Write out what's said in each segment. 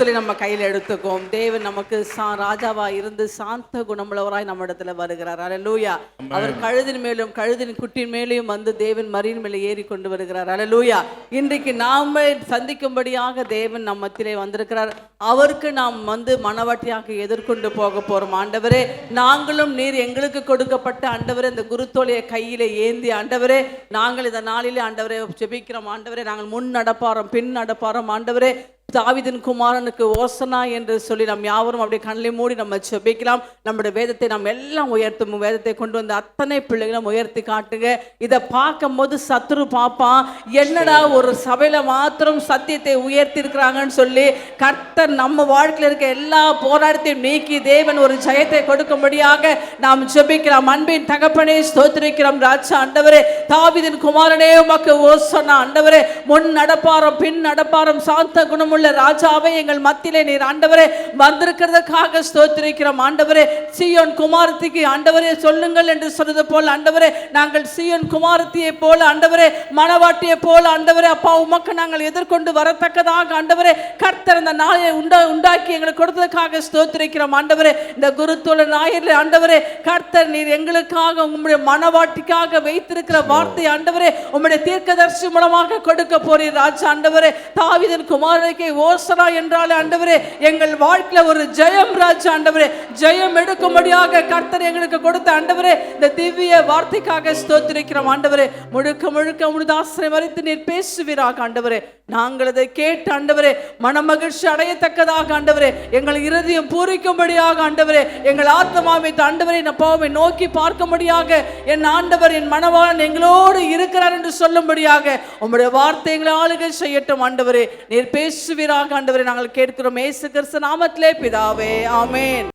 குருத்தொலை நம்ம கையில் எடுத்துக்கோம். தேவன் நமக்கு ராஜாவா இருந்து சாந்த குணமுள்ளவராய் நம்ம இடத்துல வருகிறார். அல்லேலூயா. அவர் கழுதின் மேலும் கழுதின் குட்டின் மேலேயும் வந்து தேவன் மரியின் மேலே ஏறி கொண்டு வருகிறார். அல்லேலூயா. இன்றைக்கு நாம சந்திக்கும்படியாக தேவன் நம்ம மத்தியிலே வந்திருக்கிறார். அவருக்கு நாம் வந்து மனவாட்டியாக எதிர்கொண்டு போக போறோம். ஆண்டவரே, நாங்களும் நீர் எங்களுக்கு கொடுக்கப்பட்ட ஆண்டவரே இந்த குருத்தோலையை கையிலே ஏந்தி ஆண்டவரே, நாங்கள் இந்த நாளிலே ஆண்டவரே ஜெபிக்கிறோம். ஆண்டவரே, நாங்கள் முன் நடப்பாரோம், பின் நடப்பாரோம். ஆண்டவரே, தாவீதின் குமாரனுக்கு ஓசனா என்று சொல்லி நாம் யாவரும் அப்படியே கண்களை மூடி நம்ம ஜெபிக்கலாம். நம்முடைய வேதத்தை நாம் எல்லாம் உயர்த்தும். வேதத்தை கொண்டு வந்த அத்தனை பிள்ளைகளும் உயர்த்தி காட்டுங்க. இதை பார்க்கும் போது சத்துரு பாப்பான், என்னடா ஒரு சபையில மாத்திரம் சத்தியத்தை உயர்த்தி இருக்கிறாங்கன்னு சொல்லி கர்த்தர் நம்ம வாழ்க்கையில் இருக்க எல்லா போராட்டத்தையும் நீக்கி தேவன் ஒரு ஜெயத்தை கொடுக்கும்படியாக நாம் ஜெபிக்கலாம். அன்பின் தகப்பனே ஸ்தோத்திரிக்கிறோம். ராஜா ஆண்டவரே, தாவீதின் குமாரனே உமக்கு ஓசனா. ஆண்டவரே, முன் நடப்பாரம் பின் நடப்பாரம் சாந்த குணமுள்ள ராஜாவே, எங்கள் மத்தியிலே நீர் ஆண்டவரே வந்திருக்கிறதுக்காக ஸ்தோத்திரிக்கிறோம். ஆண்டவரே, சீயோன் குமாரத்திக்கு ஆண்டவரே சொல்லுங்கள் என்று சொன்னது போல் ஆண்டவரே, நாங்கள் சீயோன் குமாரத்தியை போல ஆண்டவரே மனவாட்டியை போல ஆண்டவரே அப்பா உமக்கு நாங்கள் எதிர்கொண்டு வரத்தக்கதாக ஆண்டவரே கர்த்தர் இந்த நாளை உண்டாக்கி எங்களுக்கு கொடுத்ததுக்காக ஸ்தோத்திரிக்கிறோம். ஆண்டவரே, இந்த குருத்தோலை ஞாயிறு ஆண்டவரே கர்த்தர் நீர் எங்களுக்காக உம்முடைய மனவாட்டிக்காக வைத்திருக்கிற வார்த்தை ஆண்டவரே உம்முடைய தீர்க்கதரிசி மூலமாக கொடுக்க போறீர். ராஜா ஆண்டவரே, தாவீதின் குமாரனுக்கு ஓசனா என்றாலே ஆண்டவரே எங்கள் வாழ்க்கையில ஒரு ஜெயம். ராஜா ஆண்டவரே, ஜெயம் எடுக்கும்படியாக கர்த்தர் எங்களுக்கு கொடுத்த ஆண்டவரே இந்த திவ்ய வார்த்தைக்காக ஸ்தோத்திரிக்கிறோம். ஆண்டவரே, முழுக்க முழுக்க உம்முடைய மறித்து நீர் பேசுவீராக. ஆண்டவரே, நாங்கள் அதை கேட்டு ஆண்டவரே மனமகிழ்ச்சி அடையத்தக்கதாக ஆண்டவரே எங்கள் இருதயம் பூரிக்கும்படியாக ஆண்டவரே எங்கள் ஆத்மாவை ஆண்டவரை நப்பாவை நோக்கி பார்க்கும்படியாக என் ஆண்டவர் என் மனவாளன் எங்களோடு இருக்கிறார் என்று சொல்லும்படியாக உம்முடைய வார்த்தை எங்களை ஆளுகை செய்யட்டும். ஆண்டவரே, நீர் பேசுவீராக. ஆண்டவரே, நாங்கள் கேட்கிறோம் இயேசு கிறிஸ்து நாமத்திலே பிதாவே, ஆமென்.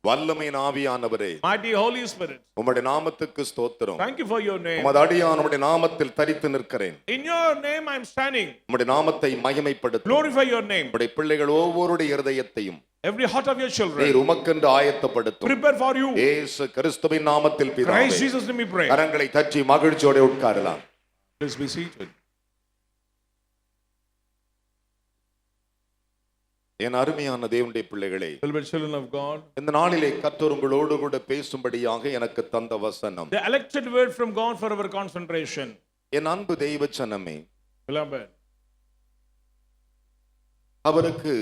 வல்லமையின் ஆவியானவரே, mighty holy spirit, உம்முடைய நாமத்துக்கு ஸ்தோத்திரம். thank you for your name. உமது அடியான் உம்முடைய நாமத்தில் தரித்து நிற்கிறேன். In your name I am standing. உம்முடைய நாமத்தை மகிமைப்படுத்து. Glorify your name. உம்முடைய பிள்ளைகள் ஒவ்வொருடைய இருதயத்தையும் Every heart of your children நீர் உமக்கென்று ஆயத்தப்படுத்தும். prepare for you. இயேசு கிறிஸ்துவின் நாமத்தில் பிதாவே. Christ Jesus name we pray. கரங்களை தட்டி மகிழ்ச்சியோடு உட்காரலாம். Please be seated. என் அருமையான தேவனுடைய பிள்ளைகளே, Beloved children of God, இந்த நாளிலே கர்த்தர் உங்களோடு கூட பேசும்படியாக எனக்கு தந்த வசனம், the elected word from God for our concentration. என் அன்பு தெய்வ ஜனமே, Beloved, அவருக்கு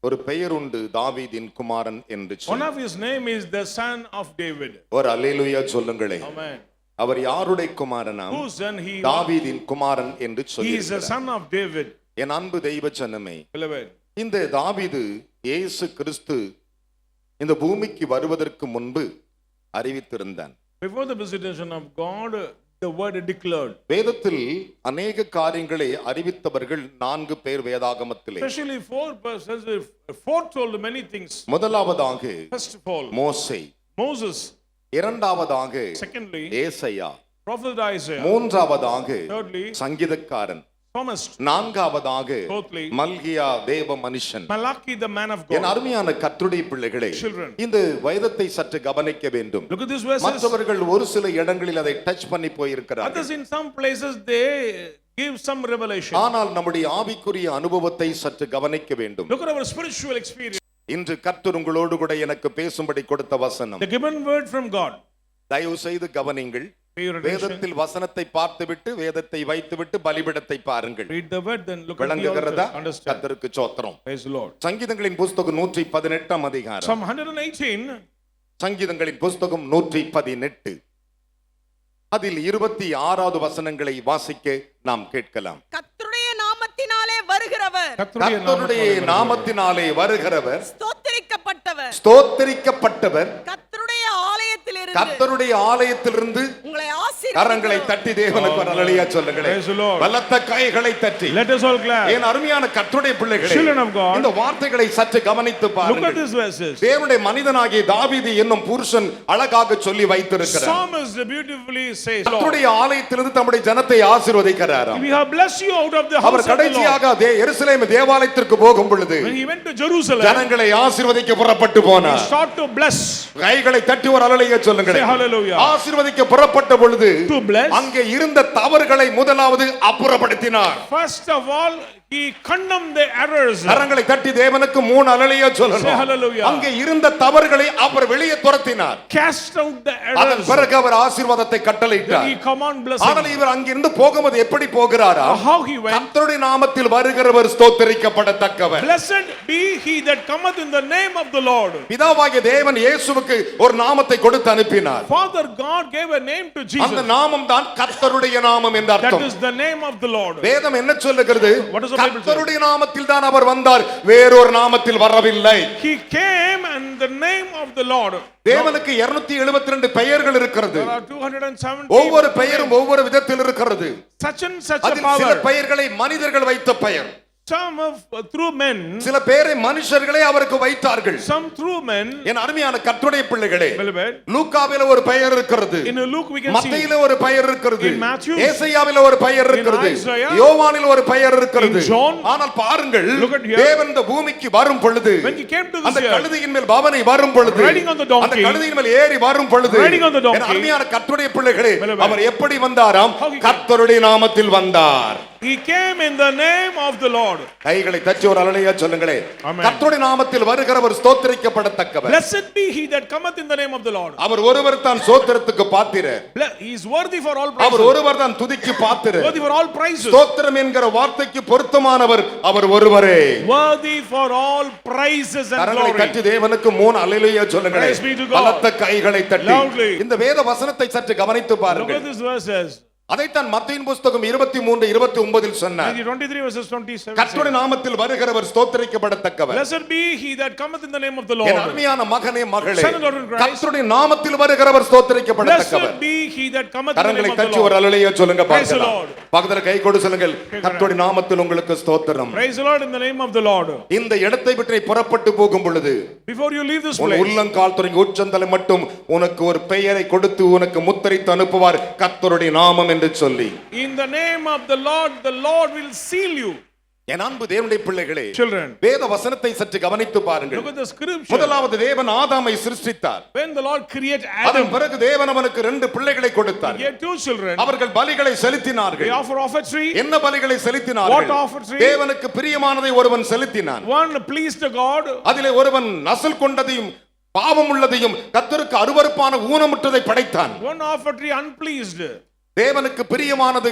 ஒரு பெயர் உண்டு, தாவீதின் குமாரன் என்று one சொல்லி. of his name is the son of David. ஒரு அல்லேலூயா சொல்லுங்களே. Amen. அவர் யாருடைய குமாரனாம்? Whose son he? தாவீதின் குமாரன் என்று He சொல்லி. is the son of David. என் அன்பு தெய்வ ஜனமே, Beloved, இந்த தாவீது இயேசு கிறிஸ்து இந்த பூமிக்கு வருவதற்கு முன்பு அறிவித்திருந்தான். before the visitation of God, the word declared. வேதத்தில் அநேக காரியங்களை அறிவித்தவர்கள் 4 பேர் வேதாகமத்திலே. Especially 4 persons foretold many things. முதலாவதாக First of all, மோசே, Moses. இரண்டாவதாக Secondly, ஏசாயா, Prophet Isaiah. மூன்றாவதாக Thirdly, சங்கீதக்காரன், Psalmist. நான்காவதாக Fourthly, மல்கியா தேவ மனுஷன். Malachi the man of N God. அருமையான கர்த்தருடைய பிள்ளைகளே, Children, இந்த வேதத்தை சற்று கவனிக்க வேண்டும். look at these verses. மற்றவர்கள் ஒரு சில இடங்களில் அதை டச் பண்ணி போயிருக்கிறார்கள். Others in some places they give some revelation. ஆனால் நம்முடைய ஆவிக்குரிய அனுபவத்தை சற்று கவனிக்க வேண்டும். Look at our spiritual experience. இன்று கர்த்தர் உங்களோடு கூட எனக்கு பேசும்படி கொடுத்த வசனம், The given word from God. தயவு செய்து கவனிங்கள். Pay your attention. வேதத்தில் வசனத்தை பார்த்துவிட்டு வேதத்தை வைத்துவிட்டு பலிபீடத்தை பாருங்கள். Read the word, then look at the விளங்குகிறதா? altar. Understand. கர்த்தருக்கு ஸ்தோத்திரம். Praise the Lord. சங்கீதங்களின் புஸ்தகம் 118 அதிகாரம். Psalm 118. சங்கீதங்களின் புஸ்தகம் 118 அதில் 26வது வசனங்களை வாசிக்க நாம் கேட்கலாம். கர்த்தருடைய நாமத்தினாலே வருகிறவர், கர்த்தருடைய நாமத்தினாலே வருகிறவர், ஸ்தோத்திரிக்கப்பட்டவர், ஸ்தோத்திரிக்கப்பட்டவர், கர்த்தருடைய ஆலயத்திலிருந்து கர்த்தருடைய ஆலயத்திலிருந்து உங்களை கரங்களை ஆசீர்வதிக்கிறவர். தட்டி தேவனுக்கு ஒரு அல்லேலூயா சொல்லுங்களேன். Praise the Lord. பலத்த கைகளை தட்டி. Let us all clap. என் அருமையான கர்த்தருடைய பிள்ளைகளே, Children of God, இந்த வார்த்தைகளை சற்று கவனித்து look at பாருங்கள். these verses. தேவனுடைய மனிதனாகிய தாவீது என்னும் புருஷன் அழகாக சொல்லி வைத்திருக்கிறார். Psalmist beautifully says, Lord, கர்த்தருடைய ஆலயத்திலிருந்து தம்முடைய ஜனத்தை ஆசீர்வதிக்கிறாராம். we have blessed you out of the house our of the Lord. கடைசியாக எருசலேம் தேவாலயத்திற்கு போகும் பொழுது When he went to Jerusalem, ஜனங்களை ஆசீர்வதிக்க புறப்பட்டு he போனார். sought to bless. கைகளை தட்டி ஒரு அல்லேலூயா சொல்லுங்கள். Say hallelujah. ஆசீர்வதிக்க புறப்பட்ட பொழுது To bless. அங்கே இருந்த தவறுகளை முதலாவது அப்புறப்படுத்தினார். First of all, He condemned the errors. கரங்களை தட்டி தேவனுக்கு 3 அல்லேலூயா Say சொல்லணும். hallelujah. அங்கே இருந்த தவறுகளை அவர் வெளியே துரத்தினார். Cast out the அதன் errors. பிறகு அவர் ஆசீர்வாதத்தை Then கட்டளையிட்டார். he command blessing. ஆனால் இவர் அங்கிருந்து போகும்போது எப்படி போகிறாரா? How he went? கர்த்தருடைய நாமத்தில் வருகிறவர் ஸ்தோத்திரிக்கப்படத்தக்கவர். Blessed be he that cometh in the name of the Lord. பிதாவாகிய தேவன் இயேசுவுக்கு ஒரு நாமத்தை கொடுத்து அனுப்பினார். Father God gave a name to அந்த Jesus. நாமம் தான் கர்த்தருடைய நாமம் என்ற That அர்த்தம். is the name of the Lord. வேதம் என்ன சொல்லுகிறது? What does the Bible say? கர்த்தருடைய நாமத்தில் தான் அவர் வந்தார், வேறொரு நாமத்தில் வரவில்லை. He came in the name of the Lord. தேவனுக்கு 272 பெயர்கள் இருக்கிறது. There are 270. ஒவ்வொரு பெயரும் ஒவ்வொரு விதத்தில் இருக்கிறது. Such and such a அதில் சில power. பெயர்களை மனிதர்கள் வைத்த பெயர், Some of through men. சில பேரை மனுஷர்களே அவருக்கு வைத்தார்கள். Some through men. என் அருமையான கர்த்தருடைய பிள்ளைகளே, Beloved. லூக்காவில ஒரு பெயர் இருக்கிறது, In Luke we can see. மத்தேயில ஒரு பெயர் இருக்கிறது, In Matthew. ஏசாயாவில ஒரு பெயர் இருக்கிறது, Isaiah. யோவானில் ஒரு பெயர் இருக்கிறது. In John. ஆனால் பாருங்கள், Look at here. தேவன் இந்த பூமிக்கு வரும் பொழுது, When he came to அந்த this earth, கழுதையின் மேல் பவனை வரும் பொழுது, riding on the donkey, அந்த கழுதையின் மேல் ஏறி வரும் பொழுது, riding on the donkey, என் அருமையான கர்த்தருடைய பிள்ளைகளே, Beloved. அவர் எப்படி வந்தாராம்? How he came? கர்த்தருடைய நாமத்தில் வந்தார். he came in the name of the Lord. கைகளை தட்டி ஒரு அல்லேலூயா சொல்லுங்களே. Amen. கர்த்தருடைய நாமத்தில் வருகிறவர் ஸ்தோத்திரிக்கப்படத்தக்கவர். Blessed be he that cometh in the name of the Lord. அவர் ஒருவர் தான் ஸ்தோத்திரத்துக்கு பாத்திரர். He is worthy for all our praises. ஒருவர் தான் துதிக்கு பாத்திரர். Worthy for all praises. ஸ்தோத்திரம் என்கிற வார்த்தைக்கு பொருத்தமானவர் அவர் ஒருவரே. Worthy for all praises and கரங்களை glory. தட்டி தேவனுக்கு 3 அல்லேலூயா சொல்லுங்களே. Praise be to God. பலத்த கைகளை தட்டி Loudly. இந்த வேத வசனத்தை சற்று கவனித்து Look பாருங்கள். at this verses. அதைத்தான் மத்தேயின் புத்தகம் 23:29 சொன்னார். Matthew 23 verses 27. கர்த்தருடைய நாமத்தில் வருகிறவர் ஸ்தோத்திரிக்கப்படத்தக்கவர். Blessed be he that cometh in the name of the N Lord. அருமையான மகனே மகளே, Son and daughter in Christ. கர்த்தருடைய நாமத்தில் வருகிறவர் ஸ்தோத்திரிக்கப்படத்தக்கவர். Blessed be he that cometh in the கரங்களை name of the தட்டி ஒரு Lord. அல்லேலூயா சொல்லுங்க Praise the பார்க்கலாம். Lord. பக்கத்துல கை கொடு சொல்லுங்கள், கர்த்தருடைய நாமத்தில் உங்களுக்கு ஸ்தோத்திரம். Praise the Lord in the name of the Lord. இந்த இடத்தை விட்டு நீ புறப்பட்டு போகும் பொழுது Before you leave this உன் place, உள்ளங்கால் தொடங்கி உச்சந்தலை மட்டும் உனக்கு ஒரு பெயரை கொடுத்து உனக்கு முத்திரைத்து அனுப்புவார், கர்த்தருடைய நாமம் என்று சொல்லி. in the name of the Lord will seal you. என் அன்பு தேவனுடைய பிள்ளைகளே, Children, வேத வசனத்தை சற்று கவனித்து பாருங்கள். look at the scripture. முதலாவது தேவன் ஆதாமை சிருஷ்டித்தார். When the Lord created அதன் Adam, பிறகு தேவன் அவனுக்கு 2 பிள்ளைகளை he கொடுத்தார். had 2 children. அவர்கள் பலிகளை They செலுத்தினார்கள். offer offertory. என்ன பலிகளை செலுத்தினார்கள்? What offertory? தேவனுக்கு பிரியமானதை ஒருவன் செலுத்தினான். One pleased the God. அதிலே ஒருவன் நசல் கொண்டதையும் பாவம் உள்ளதையும் கர்த்தருக்கு அருவருப்பான ஊனமுற்றதை படைத்தான். One offertory unpleased. தேவனுக்கு பிரியமானது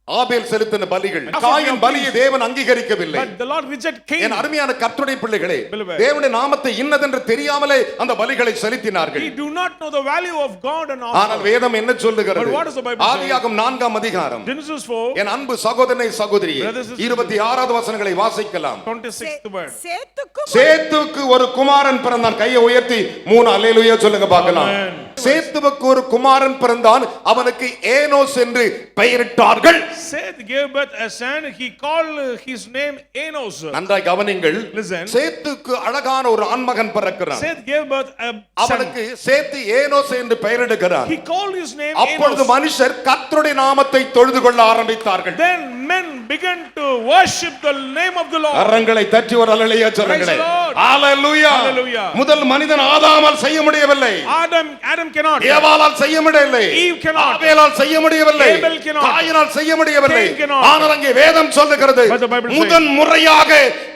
ஆபேல் செலுத்தின பலிகள். காயின் பலியை தேவன் அங்கீகரிக்கவில்லை. But the Lord rejected Cain. என் அருமையான கர்த்தருடைய பிள்ளைகளே, Beloved. தேவனுடைய நாமத்தை இன்னதென்று தெரியாமலே அந்த பலிகளை செலுத்தினார்கள். He do not know the value of God and ஆனால் offer. வேதம் என்ன சொல்லுகிறது? But what does the Bible say? ஆதியாகமம் 4ஆம் அதிகாரம், Genesis 4, என் அன்பு சகோதரனை சகோதரியே, Brothers and sisters. 26வது வசனங்களை வாசிக்கலாம். 26th word. சேத்துக்கும் சேத்துவுக்கு ஒரு குமாரன் பிறந்தான். கையை உயர்த்தி 3 அல்லேலூயா சொல்லுங்க பார்க்கலாம். Amen. சேத்துவுக்கு ஒரு குமாரன் பிறந்தான், அவனுக்கு ஏனோஸ் என்று பெயரிட்டார்கள். Seth gave birth a son. He called his name Enos. நன்றாய் கவனிங்கள். Listen. சேத்துக்கு அழகான ஒரு ஆண்மகன் பிறக்கிறான். Seth gave birth a son. அவனுக்கு சேத்து ஏனோஸ் என்று பெயரிடுகிறான். He called his name அப்பொழுது Enos. மனுஷர் கர்த்தருடைய நாமத்தை தொழுது கொள்ள ஆரம்பித்தார்கள். Then men began to worship the name of the Lord. கரங்களை தட்டி ஒரு அல்லேலூயா சொல்லுங்களே. Praise the Lord. Hallelujah. Hallelujah. முதல் மனிதன் ஆதாமால் செய்ய முடியவில்லை. Adam cannot. ஏவாளால் செய்ய முடியவில்லை. Eve cannot. ஆபேலால் செய்ய முடியவில்லை. Abel cannot. காயினால் செய்ய முடியவில்லை. Cain cannot. ஆனால் அங்கே வேதம் சொல்லுகிறது, But the Bible says, முதன் முறையாக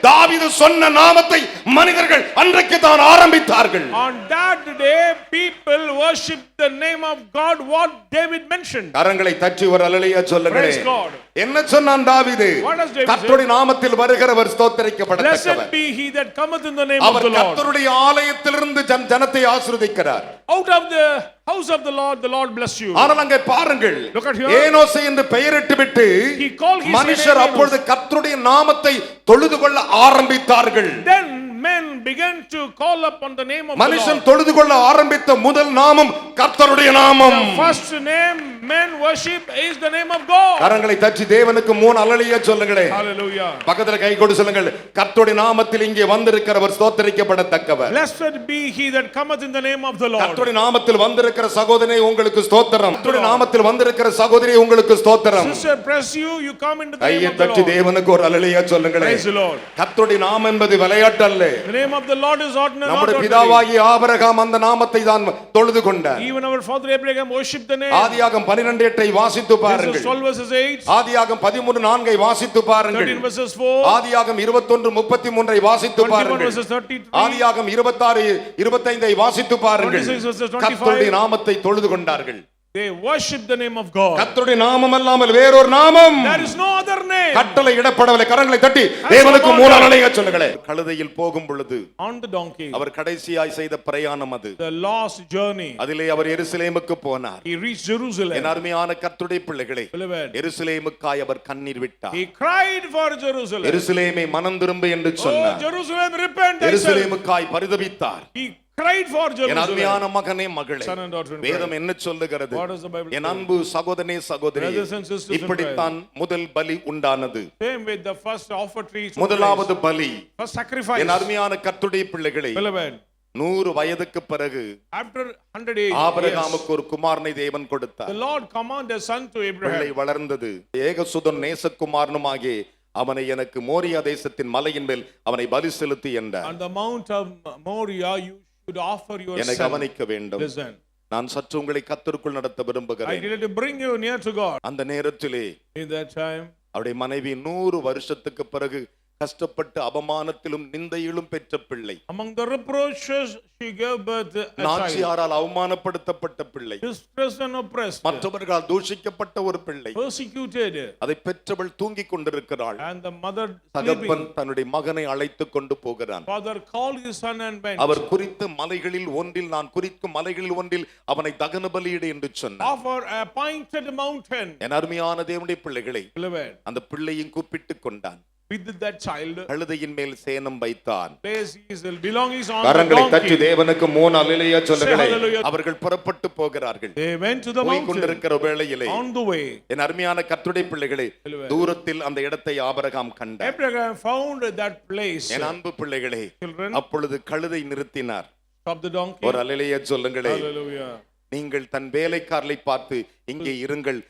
தாவீது சொன்ன நாமத்தை மனிதர்கள் அன்றைக்கு தான் ஆரம்பித்தார்கள். On that day, people worship the name of God, what David mentioned. கரங்களை தட்டி ஒரு அல்லேலூயா சொல்லுங்களே. Praise God. என்ன சொன்னான் தாவீது? What does David கர்த்தருடைய நாமத்தில் வருகிறவர் ஸ்தோத்திரிக்கப்படத்தக்கவர். Blessed be he that cometh in the name of our the Lord. கர்த்தருடைய ஆலயத்திலிருந்து ஜனத்தை ஆசீர்வதிக்கிறார். Out of the house of the Lord bless you. ஆனால் அங்கே பாருங்கள், Look at here. ஏனோசை என்று பெயரிட்டு விட்டு He called his மனுஷர் name அப்பொழுது கர்த்தருடைய நாமத்தை தொழுது கொள்ள ஆரம்பித்தார்கள். Then men began to call upon the name of the மனுஷன் Lord. தொழுது கொள்ள ஆரம்பித்த முதல் நாமம் கர்த்தருடைய நாமம். The first name men worship is the name of God. கரங்களை தட்டி தேவனுக்கு 3 அல்லேலூயா சொல்லுங்களே. Hallelujah. பக்கத்துல கை கொடு சொல்லுங்கள், கர்த்தருடைய நாமத்தில் இங்கே வந்திருக்கிறவர் ஸ்தோத்திரிக்கப்படத்தக்கவர். Blessed be he that cometh in the name of the Lord. கர்த்தருடைய நாமத்தில் வந்திருக்கிற சகோதரனே உங்களுக்கு ஸ்தோத்திரம். கர்த்தருடைய நாமத்தில் வந்திருக்கிற சகோதரி உங்களுக்கு ஸ்தோத்திரம். Sister, bless you. You come into the name கையை of the தட்டி Lord. தேவனுக்கு ஒரு அல்லேலூயா சொல்லுங்களே. Praise the Lord. கர்த்தருடைய நாமம் என்பது விளையாட்டு அல்ல. The name of the Lord is not நம்முடைய ordinary. பிதாவாகிய ஆபிரகாம் அந்த நாமத்தை தான் தொழுது கொண்டார். Even our father Abraham worshiped the name. ஆதியாகமம் 12:8 வாசித்து Genesis பாருங்கள். 12 verses 8. ஆதியாகமம் 13:4 வாசித்து பாருங்கள். 13 verses 4. ஆதியாகமம் 21:33 வாசித்து 21 பாருங்கள். verses 33. ஆதியாகமம் 26:25 வாசித்து பாருங்கள். 26 verses 25. கர்த்தருடைய நாமத்தை தொழுது கொண்டார்கள். They worship the name of God. கர்த்தருடைய நாமம் அல்லாமல் வேறொரு நாமம் There is no other name. கட்டளை இடப்படவில்லை. கரங்களை தட்டி தேவனுக்கு மூலநலைய சொல்லுங்களேன். கழுதையில் போகும் பொழுது On the donkey. அவர் கடைசியாய் செய்த பிரயாணம் அது. The last journey. அதிலே அவர் எருசலேமுக்கு போனார். He reached Jerusalem. என் அருமையான கர்த்தருடைய பிள்ளைகளே, Beloved. எருசலேமுக்காய் அவர் கண்ணீர் விட்டார். He cried for Jerusalem. எருசலேமே மனம் திரும்பு என்று Oh, சொன்னார். Jerusalem, repent thyself. எருசலேமுக்காய் பரிதபித்தார். He cried for N Jerusalem. அருமையான மகனே மகளே, Son and daughter in வேதம் Christ. என்ன சொல்லுகிறது? What does the Bible N say? அன்பு சகோதரனே சகோதரி, Brothers and sisters in இப்படித்தான் முதல் பலி உண்டானது. Same with the first offertory. முதலாவது பலி. First sacrifice. என் அருமையான கர்த்தருடைய பிள்ளைகளே, Beloved. 100 வயதுக்கு பிறகு After 100 years, ஆபிரகாமுக்கு ஒரு குமாரனை தேவன் கொடுத்தார். the Lord commanded a son to பிள்ளை Abraham. வளர்ந்தது. ஏகசுதன் நேசகுமாரனுமாகிய அவனை எனக்கு மோரியா தேசத்தின் மலையின் மேல் அவனை பலி செலுத்தி என்றார். On the mount of Moriah, you should offer your என்னை son. கவனிக்க வேண்டும். Listen. நான் சற்று உங்களை கர்த்தருக்குள் நடத்த I விரும்புகிறேன். needed to bring you near to God. அந்த நேரத்திலே In that time, அவருடைய மனைவி 100 வருஷத்துக்கு பிறகு கஷ்டப்பட்டு அவமானத்திலும் நிந்தையிலும் பெற்ற பிள்ளை, among the reproaches, she gave birth a child. நாச்சியாரால் அவமானப்படுத்தப்பட்ட பிள்ளை, Distressed and oppressed, மற்றவர்களால் தூஷிக்கப்பட்ட ஒரு பிள்ளை. persecuted, அதை பெற்றவள் தூங்கிக் கொண்டிருக்கிறாள். and the mother தகப்பன் sleeping. தன்னுடைய மகனை அழைத்துக் கொண்டு போகிறான். Father called his son and went. அவர் குறித்த மலைகளில் ஒன்றில், நான் குறிக்கும் மலைகளில் ஒன்றில் அவனை தகன பலியிடு என்று சொன்னார். Offer a appointed mountain. என் அருமையான தேவனுடைய பிள்ளைகளை, Beloved, அந்த பிள்ளையும் கூப்பிட்டுக் கொண்டான். with that child, கழுதையின் மேல் சேணம் வைத்தான். place his belongings on the கரங்களை தட்டி donkey. தேவனுக்கு 3 அல்லேலூயா சொல்லுங்களே. Say hallelujah. அவர்கள் புறப்பட்டு போகிறார்கள். They went to the போய் mountain. கொண்டிருக்கிற வேளையிலே On the way, என் அருமையான கர்த்தருடைய பிள்ளைகளே, தூரத்தில் அந்த இடத்தை ஆபிரகாம் கண்டார். Abraham found that place. என் அன்பு பிள்ளைகளே, Children, அப்பொழுது கழுதை நிறுத்தினார். stop the donkey. ஒரு அல்லேலூயா சொல்லுங்களே. Hallelujah. நீங்கள் தன் வேலைக்காரரை பார்த்து இங்கே இருங்கள்,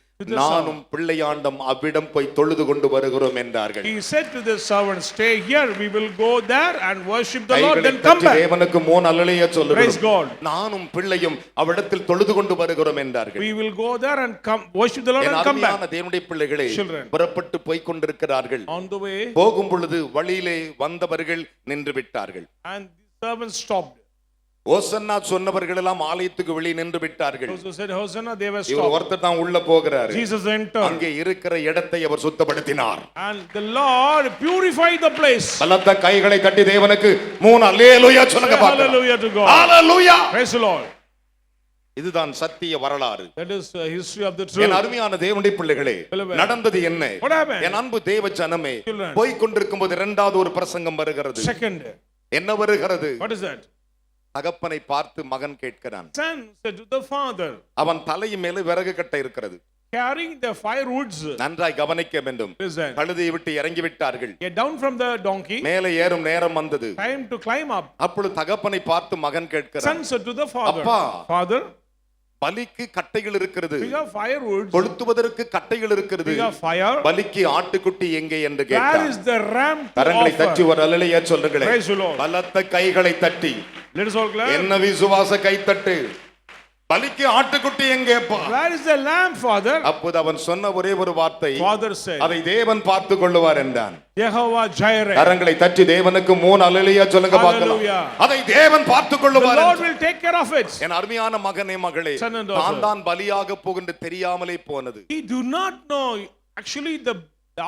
நானும் பிள்ளையாண்டம் அவ்விடம் போய் தொழுது கொண்டு வருகிறோம் என்றார்கள். He said to the servant, stay here, we will go there and worship the Lord, கைகளை then come தட்டி back. தேவனுக்கு 3 அல்லேலூயா Praise சொல்லுகிறோம். God. நானும் பிள்ளையும் அவ்விடத்தில் தொழுது கொண்டு வருகிறோம் என்றார்கள். We will go there and come worship the Lord N and come அருமையான back. தேவனுடைய பிள்ளைகளே, Children. புறப்பட்டு போய் கொண்டிருக்கிறார்கள். On the way, போகும் பொழுது வழியிலே வந்தவர்கள் நின்று விட்டார்கள். and the servant stopped. ஓசன்னா சொன்னவர்கள் எல்லாம் ஆலயத்துக்கு வெளியே நின்று விட்டார்கள். Those who said Hosanna, they were இவர் stopped. ஒருத்தர் தான் உள்ள போகிறாரு. Jesus entered, அங்கே இருக்கிற இடத்தை அவர் சுத்தப்படுத்தினார். and the Lord purified the place. பலத்த கைகளை தட்டி தேவனுக்கு 3 அல்லேலூயா சொல்லுங்க Say பார்க்கலாம். hallelujah to God. Hallelujah. Praise the Lord. இதுதான் சத்திய வரலாறு. That is history of the N truth. அருமையான தேவனுடைய பிள்ளைகளே, Beloved. நடந்தது என்ன? What happened? என் அன்பு தேவ ஜனமே, Children. போய் கொண்டிருக்கும்போது இரண்டாவது ஒரு பிரசங்கம் வருகிறது. Second, என்ன வருகிறது? what is that? தகப்பனை பார்த்து மகன் கேட்கிறான். Son said to the father, அவன் தலையின் மேல விறகு கட்டை இருக்கிறது. carrying the firewoods. நன்றாய் கவனிக்க வேண்டும். Listen. கழுதையை விட்டு இறங்கி விட்டார்கள். Get down from the donkey. மேலே ஏறும் நேரம் வந்தது. Time to climb up. அப்பொழுது தகப்பனை பார்த்து மகன் கேட்கிறான். Son said to the father, அப்பா. Father, பலிக்கு கட்டைகள் இருக்கிறது, we have firewoods. கொளுத்துவதற்கு கட்டைகள் இருக்கிறது, We have fire. பலிக்கு ஆட்டுக்குட்டி எங்கே என்று Where கேட்டான். is the ram to கரங்களை தட்டி offer? ஒரு அல்லேலூயா சொல்லுங்களேன். Praise the Lord. பலத்த கைகளை தட்டி Let us all clap. என்ன விசுவாச கைத்தட்டு. பலிக்கு ஆட்டுக்குட்டி எங்கேப்பா? Where is the lamb, Father? அப்போது அவன் சொன்ன ஒரே ஒரு வார்த்தை, Father said, அதை தேவன் பார்த்து கொள்ளுவார் என்றான். Jehovah Jireh. கரங்களை தட்டி தேவனுக்கு 3 அல்லேலூயா சொல்லுங்க பார்க்கலாம். Hallelujah. அதை தேவன் பார்த்து The கொள்ளுவார் Lord என்றான். will take care of it. என் அருமையான மகனே மகளே, Son and daughter. நான் தான் பலியாக போகின்ற தெரியாமலே போனது. He do not know actually the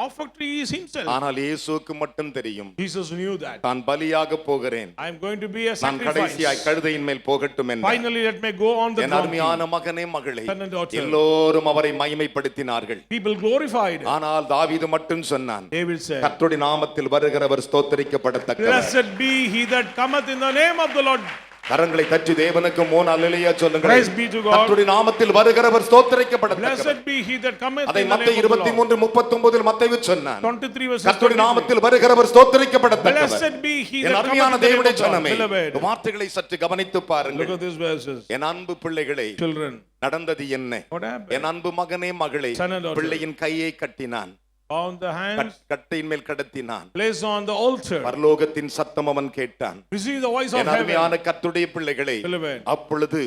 offertory is himself. ஆனால் இயேசுவுக்கு மட்டும் தெரியும். Jesus knew that. நான் பலியாக போகிறேன், I am going to be a நான் கடைசியாய் sacrifice. கழுதையின் மேல் போகட்டும் என்றார். Finally, let me go on the N donkey. அருமையான மகனே மகளே, Son and daughter. எல்லோரும் அவரை மகிமைப்படுத்தினார்கள். People glorified. ஆனால் தாவீது மட்டும் சொன்னான், David said, கர்த்தருடைய நாமத்தில் வருகிறவர் ஸ்தோத்திரிக்கப்படத்தக்கவர். blessed be he that cometh in the name of the Lord. கரங்களை தட்டி தேவனுக்கு 3 அல்லேலூயா சொல்லுங்கள். Praise be to God. கர்த்தருடைய நாமத்தில் வருகிறவர் ஸ்தோத்திரிக்கப்படத்தக்கவர். Blessed be he that cometh அதை in the மத்தேயு name of the Lord. 23:39 மத்தேயு சொன்னான். 23 verses கர்த்தருடைய 23. நாமத்தில் வருகிறவர் ஸ்தோத்திரிக்கப்படத்தக்கவர். Blessed be he N that அருமையான cometh in the name தேவனுடைய of God. ஜனமே, Beloved, இந்த வார்த்தைகளை சற்று கவனித்து look பாருங்கள். at these verses. என் அன்பு பிள்ளைகளே, Children, நடந்தது என்ன? what happened? என் அன்பு மகனே மகளே, Son and daughter. பிள்ளையின் கையை கட்டினான், Bound the hands, கட்டையின் மேல் கடத்தினான். place on the altar. பரலோகத்தின் சத்தம் அவன் கேட்டான். Receive the voice of N heaven. அருமையான கர்த்தருடைய பிள்ளைகளே, Beloved, அப்பொழுது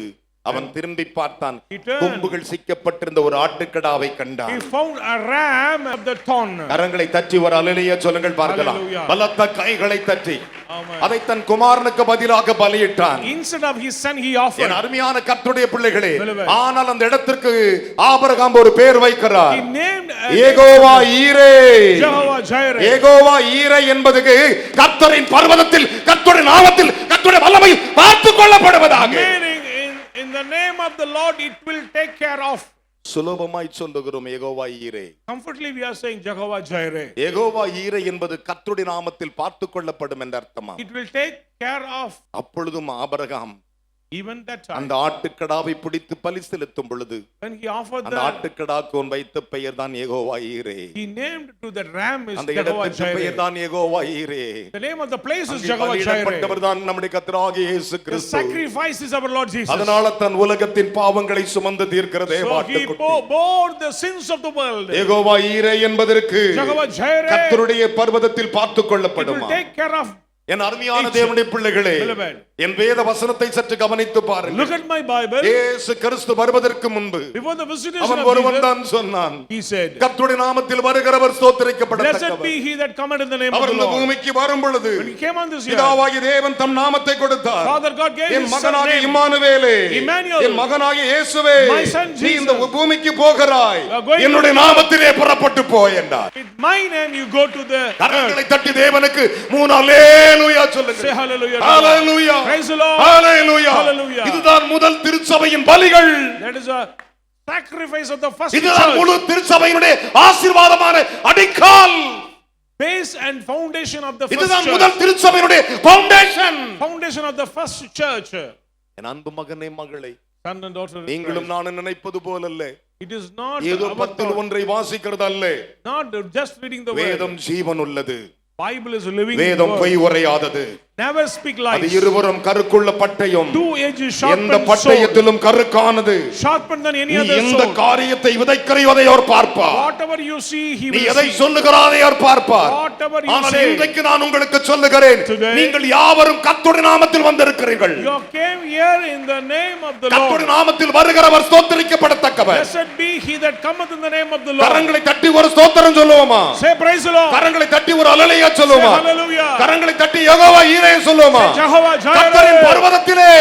அவன் திரும்பி பார்த்தான், He turned. கொம்புகள் சிக்கப்பட்டிருந்த ஒரு ஆட்டுக்கடாவை கண்டான். He found a ram of the thorn. கரங்களை தட்டி ஒரு அல்லேலூயா சொல்லுங்கள் பார்க்கலாம். Hallelujah. பலத்த கைகளை தட்டி Amen. அதை தன் குமாரனுக்கு பதிலாக பலியிட்டான். Instead of his son, he N offered. அருமையான கர்த்தருடைய பிள்ளைகளே, Beloved. ஆனால் அந்த இடத்திற்கு ஆபிரகாம் ஒரு பெயர் வைக்கிறார். He named யெகோவா ஈரே. Jehovah Jireh. யெகோவா ஈரே என்பதுக்கு கர்த்தரின் பர்வதத்தில் கர்த்தருடைய நாமத்தில் கர்த்தருடைய வல்லமையில் பார்த்துக் கொள்ளப்படுவதாக. Meaning in the name of the Lord, it will take care of. சுலபமாய் சொல்லுகிறோம் யெகோவா ஈரே. Comfortably we are saying Jehovah Jireh. Jehovah ஈரே என்பது கர்த்தருடைய நாமத்தில் பார்த்துக் கொள்ளப்படும் என்ற அர்த்தமா? It will take care of. அப்பொழுதும் ஆபிரகாம் Even that time, அந்த ஆட்டுக்கடாவை பிடித்து பலி செலுத்தும் பொழுது when he offered அந்த the, ஆட்டுக்கடாக்கு அவன் வைத்த பெயர் தான் யெகோவா ஈரே. he named to the ram is அந்த Jehovah இடத்துக்கு பெயர் Jireh. தான் யெகோவா ஈரே. The name of the place is அங்கே Jehovah Jireh. பலியிடப்பட்டவர் தான் நம்முடைய கர்த்தராகிய இயேசு The Kristu. sacrifice is our Lord Jesus. அதனால தன் உலகத்தின் பாவங்களை சுமந்து தீர்க்கிற So he தேவாட்டுக்குட்டி bore the sins of the world. Jehovah ஈரே என்பதற்கு Jehovah Jireh. கர்த்தருடைய பர்வதத்தில் பார்த்துக் It will கொள்ளப்படுமா? take care of. என் அருமையான தேவனுடைய பிள்ளைகளே, Beloved. என் வேத வசனத்தை சற்று கவனித்து பாருங்கள். Look at my Bible. இயேசு கிறிஸ்து வருவதற்கு முன்பு Before the visitation அவன் of ஒருவன் Jesus, தான் சொன்னான், he said, கர்த்தருடைய நாமத்தில் வருகிறவர் "Blessed ஸ்தோத்திரிக்கப்படத்தக்கவர்." be he that cometh in the name of our the இந்த Lord. பூமிக்கு வரும் பொழுது When he came on this earth, பிதாவாகிய தேவன் தம் நாமத்தை கொடுத்தார். Father God gave என் his son மகனாகிய name. இம்மானுவேலே, Emmanuel. என் மகனாகிய இயேசுவே, My son நீ Jesus. இந்த பூமிக்கு போகிறாய், You are going என்னுடைய to- நாமத்திலே புறப்பட்டு போ என்றார். With my name you go to the earth. கரங்களை தட்டி தேவனுக்கு 3 அல்லேலூயா Say சொல்லுங்கள். hallelujah. Hallelujah. Praise the Lord. Hallelujah. Hallelujah. இதுதான் முதல் திருச்சபையின் பலிகள். That is a sacrifice of the first இதுதான் church. முழு திருச்சபையினுடைய ஆசீர்வாதமான அடிக்கால். Base and foundation of the first இதுதான் church. முதல் திருச்சபையினுடைய foundation. Foundation of the first church. என் அன்பு மகனே மகளே, Son and daughter in நீங்களும் Christ. நானும் நினைப்பது போலல்ல, It is not ஏதோ our 10 thought, ஒன்றை வாசிக்கிறது அல்ல. not just reading the word. வேதம் ஜீவன் உள்ளது, Bible is a living வேதம் word. பொய் உரையாதது. Never speak அது lies. இருவரும் கருக்குள்ள பட்டயம், Two edges எந்த sharpened sword. பட்டயத்திலும் கருக்கானது. Sharper than any நீ other எந்த sword. காரியத்தை விதைக்கிறையோ அதை அவர் பார்ப்பார். Whatever you see, he நீ will எதை see. சொல்லுகிறாரே அவர் பார்ப்பார். Whatever you ஆனால் say. இன்றைக்கு நான் உங்களுக்கு சொல்லுகிறேன், Today. நீங்கள் யாவரும் கர்த்தருடைய நாமத்தில் வந்திருக்கிறீர்கள். You came here in the name of the Lord. கர்த்தருடைய நாமத்தில் வருகிறவர் ஸ்தோத்திரிக்கப்படத்தக்கவர். Blessed be he that cometh in the name of the Lord. கரங்களை தட்டி ஒரு ஸ்தோத்திரம் சொல்லுவோமா? Say praise the Lord. கரங்களை தட்டி ஒரு அல்லேலூயா Say சொல்லுவோமா? hallelujah. கரங்களை தட்டி யெகோவா ஈரே சொல்லுவோமா? Jehovah கர்த்தரின் Jireh. பர்வதத்திலே,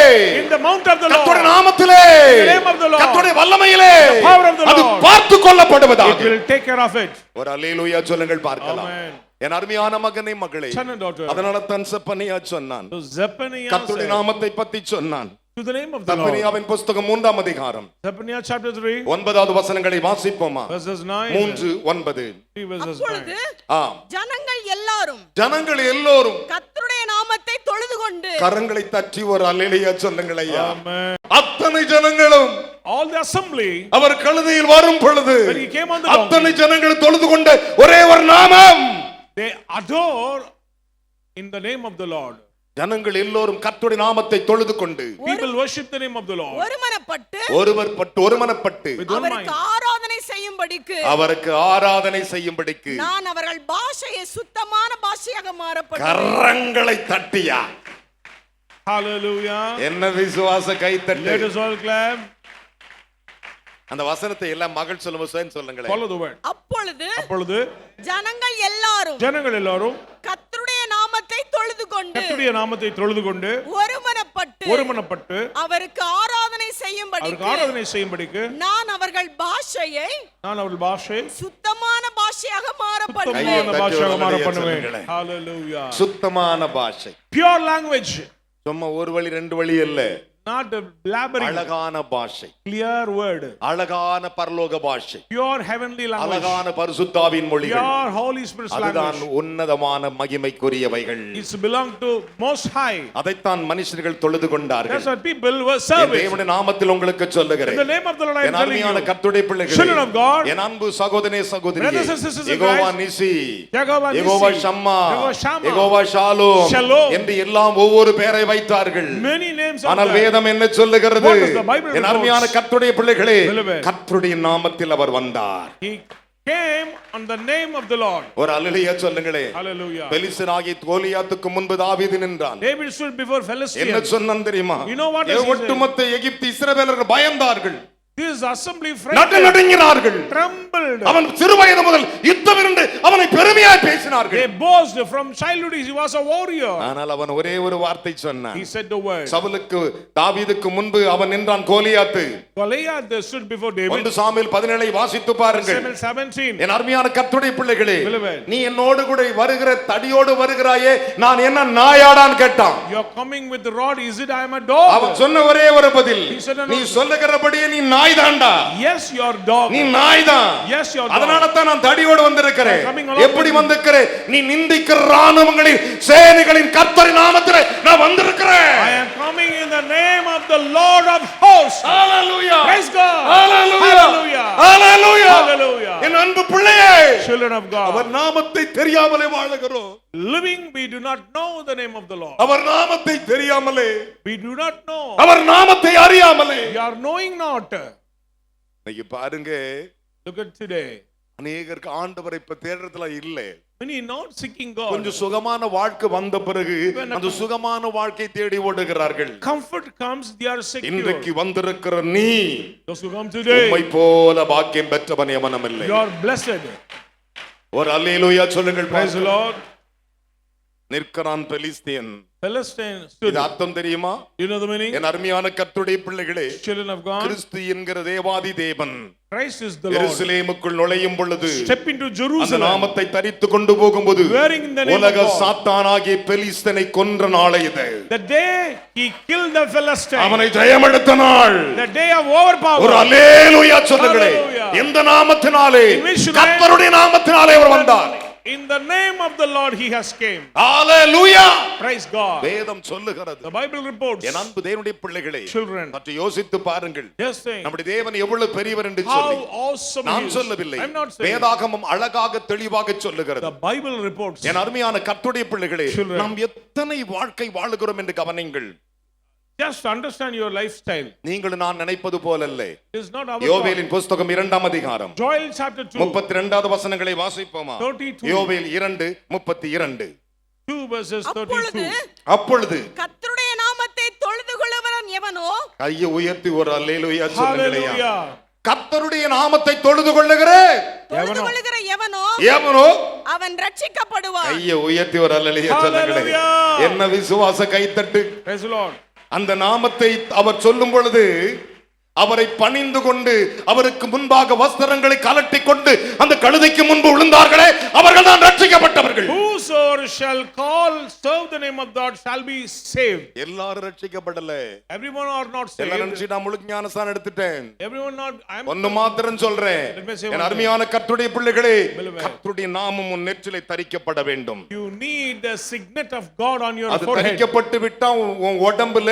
In the mount of the கர்த்தருடைய Lord. நாமத்திலே, In the name of the Lord. கர்த்தருடைய வல்லமையிலே The power of the அது Lord. பார்த்துக் கொள்ளப்படுவதாக. It will take care of it. ஒரு அல்லேலூயா சொல்லுங்கள் பார்க்கலாம். Amen. என் அருமையான மகனே மகளே, Son and daughter. அதனால தான் செப்பனியா சொன்னான், So Zephaniah கர்த்தருடைய said, நாமத்தை பத்தி சொன்னான். to the name of the Lord. செப்பனியாவின் புஸ்தகம் 3ஆம் அதிகாரம் Zephaniah chapter 3, 9வது வசனங்களை வாசிப்போமா? verses 9. 3:9. 3 verses 9. அப்பொழுது ஆம், ஜனங்கள் எல்லாரும் ஜனங்கள் எல்லோரும் கர்த்தருடைய நாமத்தை தொழுது கொண்டு கரங்களை தட்டி ஒரு அல்லேலூயா சொல்லுங்கள் ஐயா. Amen. அத்தனை ஜனங்களும் All the assembly, அவர் கழுதையில் வரும் பொழுது when he came on the அத்தனை donkey, ஜனங்கள் தொழுது கொண்ட ஒரே ஒரு நாமம், they adore in the name of the Lord. ஜனங்கள் எல்லோரும் கர்த்தருடைய நாமத்தை தொழுது கொண்டு People worship the name of the Lord ஒருமனப்பட்டு ஒருமனப்பட்டு with one mind. அவருக்கு ஆராதனை செய்யும்படிக்கு அவருக்கு ஆராதனை செய்யும்படிக்கு நான் அவர்கள் பாஷையை சுத்தமான பாஷையாக மாறப்பட்டேன். கரங்களை தட்டியா. Hallelujah. என்ன விசுவாச கைத்தட்டு. Let us all clap. அந்த வசனத்தை எல்லாம் மகள் சொல்லும்போது சொல்லுங்களேன். Follow the word. அப்பொழுது ஜனங்கள் எல்லாரும் ஜனங்கள் எல்லாரும் கர்த்தருடைய நாமத்தை தொழுது கொண்டு கர்த்தருடைய நாமத்தை தொழுது கொண்டு ஒருமனப்பட்டு அவருக்கு ஆராதனை செய்யும்படிக்கு நான் அவர்கள் பாஷையை சுத்தமான பாஷையாக சுத்தமான பாஷையாக மாற பண்ணுவேன். சொல்லுங்களேன். Hallelujah. சுத்தமான பாஷை. Pure language. சும்மா ஒரு வழி ரெண்டு வழி இல்ல. Not a blabbering. அழகான பாஷை. Clear word. அழகான பரலோக பாஷை. Pure heavenly language. அழகான பரிசுத்தாவின் மொழிகள். Pure Holy Spirit's அதுதான் language. உன்னதமான மகிமைக்குரியவைகள். It belongs to most high. அதைத்தான் மனுஷர்கள் தொழுது கொண்டார்கள். That's what people were serving. தேவனுடைய நாமத்தில் உங்களுக்கு சொல்லுகிறேன். In the name of the Lord I am N telling அருமையான you. கர்த்தருடைய பிள்ளைகளே, Children of God. என் அன்பு சகோதரனே சகோதரியே, Brothers and sisters in Jehovah Christ. Nissi, Jehovah Nissi, Jehovah Shammah, Jehovah Shammah, Jehovah Shalom Shalom என்று எல்லாம் ஒவ்வொரு பெயரை வைத்தார்கள். Many names of ஆனால் them. வேதம் என்ன சொல்லுகிறது? What does the Bible என் அருமையான reports? கர்த்தருடைய பிள்ளைகளே, Beloved. கர்த்தருடைய நாமத்தில் அவர் வந்தார். He came on the name of the Lord. ஒரு அல்லேலூயா சொல்லுங்களே. Hallelujah. பெலிஸ்தனாகிய கோலியாத்துக்கு முன்பு தாவீது நின்றான். David stood before Philistines. என்ன சொன்னான் தெரியுமா? You know what he said? ஒட்டுமொத்த எகிப்து இஸ்ரவேலர்கள் பயந்தார்கள். This assembly நடுநடுங்கினார்கள். trembled. அவன் சிறுவயது முதல் யுத்தம் என்று அவனை பெருமையாய் பேசினார்கள். They boasted from childhood he was a warrior. ஆனால் அவன் ஒரே ஒரு வார்த்தை சொன்னான். He said the word. சவுலுக்கு தாவீதுக்கு முன்பு அவன் நின்றான் Goliath. Goliath stood before David. 1 Samuel 17 வாசித்து பாருங்கள். Samuel 17. என் அருமையான கர்த்தருடைய பிள்ளைகளே, Beloved. நீ என்னோடு கூட வருகிற தடியோடு வருகிறாயே, நான் என்ன நாயாடான்னு கேட்டான். You are coming with the rod, is it I am a dog? அவன் சொன்ன ஒரே ஒரு பதில், He said, நீ சொல்லுகிறபடியே நீ நாய்தான்டா. Yes, you are dog. நீ நாய்தான். Yes, you are dog. அதனால தான் நான் தடியோடு வந்திருக்கிறேன். I'm coming along எப்படி with you. வந்திருக்கிறேன்? நீ நிந்திக்கிற ராணுவங்களின் சேனைகளின் கர்த்தரின் நாமத்திலே நான் வந்திருக்கிறேன். I am coming in the name of the Lord of hosts. Hallelujah. Praise God. Hallelujah. Hallelujah. Hallelujah. Hallelujah. என் அன்பு பிள்ளையே, Children of அவர் God. நாமத்தை தெரியாமலே வாழுகிறோம். Living, we do not know the name of the Lord. அவர் நாமத்தை தெரியாமலே, We do not know. அவர் நாமத்தை அறியாமலே. We are knowing not. இன்னைக்கு பாருங்க, Look at today. அநேகருக்கு ஆண்டவரை இப்ப தேடுறதுல இல்ல. Many not seeking God. கொஞ்சம் சுகமான வாழ்க்கை வந்த பிறகு அந்த சுகமான வாழ்க்கை தேடி ஓடுகிறார்கள். Comfort comes, they are secure. இன்றைக்கு வந்திருக்கிற நீ, Those who come today, உம்மை போல பாக்கியம் பெற்றவன் எவனும் இல்லை. you are blessed. ஒரு அல்லேலூயா சொல்லுங்கள். Praise the Lord. நிற்கிறான் பெலிஸ்தியன். Philistine stood. இது அர்த்தம் தெரியுமா? You know the meaning? என் அருமையான கர்த்தருடைய பிள்ளைகளே, Children of God. கிறிஸ்து என்கிற தேவாதி தேவன் Christ is the Lord. எருசலேமுக்குள் நுழையும் பொழுது Step into அந்த Jerusalem. நாமத்தை தரித்து கொண்டு போகும்போது Wearing in the name of உலக God. சாத்தானாகிய பெலிஸ்தனை கொன்ற நாளை இது. The day he killed the Philistine. அவனை ஜெயமெடுத்த நாள். The day of overpower. ஒரு அல்லேலூயா சொல்லுங்களே. Hallelujah. எந்த நாமத்தினாலே? In which name? கர்த்தருடைய நாமத்தினாலே அவர் வந்தார். In the name of the Lord he has came. Hallelujah. Praise God. வேதம் சொல்லுகிறது. The Bible reports. என் அன்பு தேவனுடைய பிள்ளைகளே, Children. சற்று யோசித்து பாருங்கள். Just saying. நம்முடைய தேவன் எவ்வளவு பெரியவர் என்று How சொல்லி awesome நான் he is. சொல்லவில்லை. I'm not saying. வேதாகமம் அழகாக தெளிவாக சொல்லுகிறது. The Bible reports. என் அருமையான கர்த்தருடைய பிள்ளைகளே, Children. நாம் எத்தனை வாழ்க்கை வாழுகிறோம் என்று கவனியுங்கள். Just understand your lifestyle. நீங்கள் நான் நினைப்பது போலல்ல. It is not our யோவேலின் புத்தகம் 2ஆம் அதிகாரம் Joel chapter 2. 32வது வசனங்களை வாசிப்போமா? 32. யோவேல் 2:32. 2 verses 32. அப்பொழுது கர்த்தருடைய நாமத்தை தொழுது கொள்ளுகிறவன் எவனோ கையை உயர்த்தி ஒரு அல்லேலூயா சொல்லுங்களையா. Hallelujah. கர்த்தருடைய நாமத்தை தொழுது கொள்ளுகிற தொழுது கொள்ளுகிற எவனோ எவனோ அவன் ரட்சிக்கப்படுவான். கையை உயர்த்தி ஒரு அல்லேலூயா சொல்லுங்களே. Hallelujah. என்ன விசுவாச கைத்தட்டு. Praise the Lord. அந்த நாமத்தை அவர் சொல்லும் பொழுது அவரை பணிந்து கொண்டு அவருக்கு முன்பாக வஸ்திரங்களை கலட்டி கொண்டு அந்த கழுதைக்கு முன்பு விழுந்தார்களே, அவர்கள் தான் ரட்சிக்கப்பட்டவர்கள். Whosoever shall call, serve the name of God shall be saved. எல்லாரும் ரட்சிக்கப்படல. Everyone are not எல்லாரும் saved. நினைச்சு நான் முழு ஞானஸ்தானம் எடுத்துட்டேன். Everyone not. I am. ஒன்னு மாத்திரம் சொல்றேன். Let me say என் one அருமையான கர்த்தருடைய பிள்ளைகளே, Beloved. கர்த்தருடைய நாமம் உன் நெற்றிலே தரிக்கப்பட வேண்டும். You need the signet of God on your அது forehead. தரிக்கப்பட்டு விட்டா உன் உடம்புல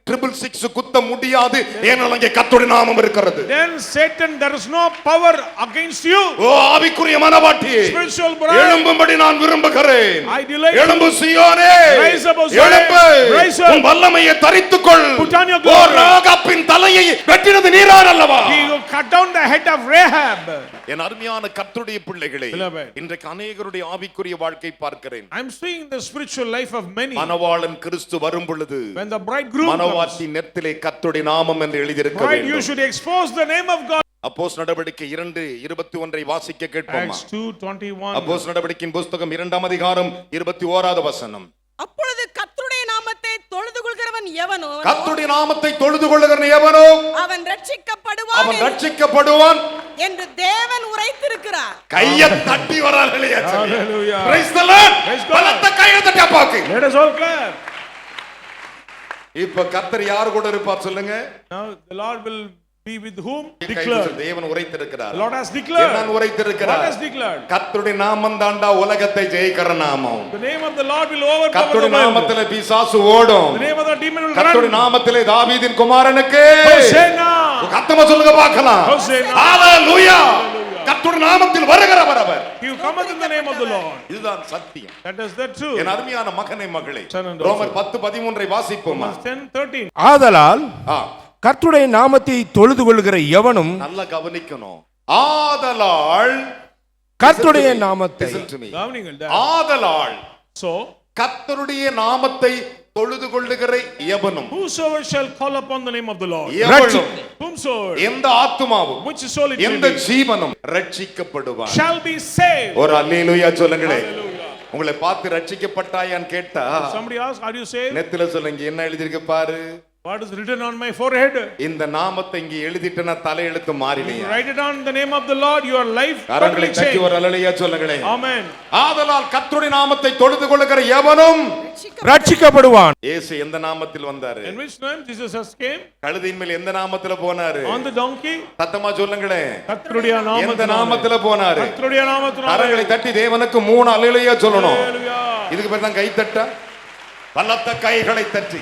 666 குத்த முடியாது. ஏனால் அங்கே கர்த்தருடைய நாமம் இருக்கிறது. Then Satan, there is no power against you. ஓ ஆவிக்குரிய மனவாட்டியே, Spiritual bride. எழும்பும்படி நான் விரும்புகிறேன். I delight. எழும்பு சீயோனே, Rise up, O Zion. எழும்பு. Rise up. உன் வல்லமையை தரித்துக்கொள். Put on your O glory. ராகாபின் தலையை வெட்டினது நீரார் அல்லவா? He will cut down the head of Rahab. என் அருமையான கர்த்தருடைய பிள்ளைகளே, Beloved. இன்றைக்கு அநேகருடைய ஆவிக்குரிய வாழ்க்கை பார்க்கிறேன். I am seeing the spiritual life of many. மணவாளன் கிறிஸ்து வரும் பொழுது When the bridegroom comes, மணவாட்டி நெத்திலே கர்த்தருடைய நாமம் என்று எழுதியிருக்க bride, you வேண்டும். should expose the name of God. அப்போஸ்தலர் நடவடிக்கை 2:21 வாசிக்க கேட்போமா? Acts 2:21. அப்போஸ்தலர் நடவடிக்கையின் புத்தகம் 2ஆம் அதிகாரம் 21வது வசனம். அப்பொழுது கர்த்தருடைய நாமத்தை தொழுது கொள்கிறவன் எவனோ கர்த்தருடைய நாமத்தை தொழுது கொள்ளுகிற எவனோ அவன் ரட்சிக்கப்படுவான் அவன் ரட்சிக்கப்படுவான் என்று தேவன் உரைத்திருக்கிறார். கையை தட்டி வரார்களே. Hallelujah. Praise the Lord. Praise God. பலத்த கையை தட்டி அப்பாக்கு. Let us all clap. இப்ப கர்த்தர் யார் கூட இருப்பார் சொல்லுங்க? Now the Lord will be with whom? கையை Declared. தேவன் உரைத்திருக்கிறார். The Lord has declared. என்ன உரைத்திருக்கிறார்? What has declared? கர்த்தருடைய நாமம் தாண்டா உலகத்தை ஜெயிக்கிற நாமம். The name of the Lord will overcome the கர்த்தருடைய world. நாமத்திலே பிசாசு ஓடும். The name of the demon will கர்த்தருடைய run. நாமத்திலே தாவீதின் குமாரனுக்கு Hosanna. கர்த்தமா சொல்லுங்க பார்க்கலாம். Hosanna. ஹalleluya. கர்த்தருடைய நாமத்தில் வருகிறவர் அவர். You cometh in the name of the Lord. இதுதான் சத்தியம். That is the truth. என் அருமையான மகனே மகளே, Son and daughter. ரோமர் 10:13 வாசிப்போமா? Romans 10:13. ஆதலால் ஆ, கர்த்தருடைய நாமத்தை தொழுது கொள்கிற எவனும் நல்லா கவனிக்கணும். ஆதலால் கர்த்தருடைய நாமத்தை Listen to me. கவனிங்கள். ஆதலால் So கர்த்தருடைய நாமத்தை தொழுது கொள்ளுகிற எவனும் whosoever shall call upon the name of the Lord, எவனும் whomsoever, எந்த ஆத்துமாவும் which soul it may எந்த be, ஜீவனும் ரட்சிக்கப்படுவான். shall be saved. ஒரு அல்லேலூயா சொல்லுங்களே. Hallelujah. உங்களை பார்த்து ரட்சிக்கப்பட்டாயான்னு கேட்டா Somebody asked, are you saved? நெத்தில சொல்லுங்க, என்ன எழுதிருக்கு பாரு. What is written on my forehead? இந்த நாமத்தை இங்க எழுதிட்டேன்னா தலையெழுத்து மாறிடுங்க. Write it down in the name of the Lord, your life கரங்களை totally தட்டி changed. ஒரு அல்லேலூயா சொல்லுங்களே. Amen. ஆதலால் கர்த்தருடைய நாமத்தை தொழுது கொள்ளுகிற எவனும் ரட்சிக்கப்படுவான். இயேசு எந்த நாமத்தில் வந்தாரு? In which name Jesus has came? கழுதையின் மேல் எந்த நாமத்துல போனாரு? On the donkey. சத்தமா சொல்லுங்களே. கர்த்தருடைய எந்த நாமத்தினாலே. நாமத்துல போனாரு? கர்த்தருடைய நாமத்தினாலே. கரங்களை தட்டி தேவனுக்கு 3 அல்லேலூயா சொல்லணும். Hallelujah. இதுக்கு பேர் தான் கை தட்ட. பலத்த கைகளை தட்டி.